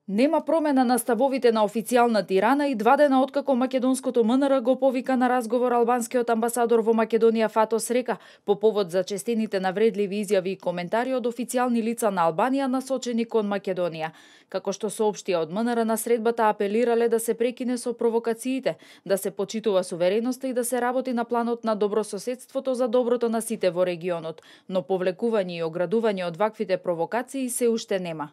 Нема промена на ставовите на официјална Тирана и 2 дена откако македонското МНР го повика на разговор албанскиот амбасадор во Македонија Фатос Река по повод за честените навредливи изјави и коментари од официјални лица на Албанија насочени кон Македонија. Како што соопштија од МНР, на средбата апелирале да се прекине со провокациите, да се почитува сувереноста и да се работи на планот на добрососедството за доброто на сите во регионот, но повлекување и оградување од ваквите провокации се уште нема.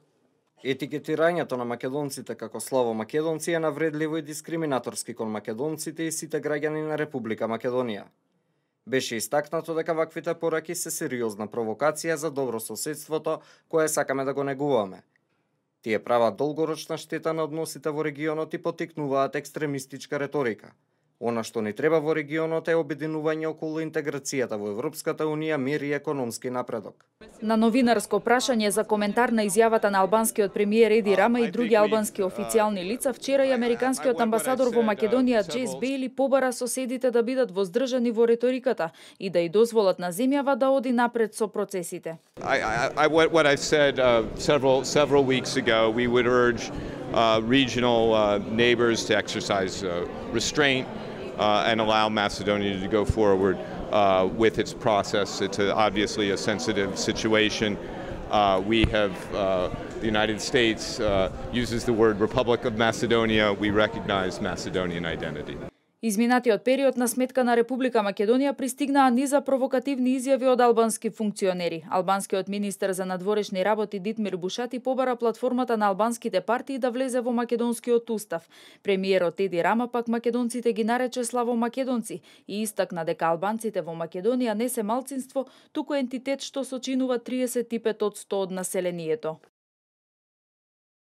Етикетирањето на македонците како славо македонци е навредливо и дискриминаторски кон македонците и сите граѓани на Република Македонија. Беше истакнато дека ваквите пораки се сериозна провокација за добрососедството кое сакаме да го негуваме. Тие прават долгорочна штета на односите во регионот и поттикнуваат екстремистичка реторика. Она што ни треба во регионот е обединување околу интеграцијата во Европската Унија, мир и економски напредок. На новинарско прашање за коментар на изјавата на албанскиот премиер Еди Рама и други албански официјални лица, вчера и американскиот амбасадор во Македонија Джейс Бейли побара соседите да бидат воздржани во реториката и да и дозволат на земјава да оди напред со процесите. What I said several weeks ago, we would urge regional neighbors to exercise restraint and allow Macedonia to go forward with its process. It's obviously a sensitive situation. We have the United States uses the word Republic of Macedonia. We recognize Macedonian identity. Изминатиот период на сметка на Република Македонија пристигнаа низа провокативни изјави од албански функционери. Албанскиот министер за надворешни работи Дитмир Бушати побара платформата на албанските партии да влезе во македонскиот устав. Премиерот Еди Рама пак македонците ги нарече славо македонци и истакна дека албанците во Македонија не се малцинство, туку ентитет што сочинува 35% од населението.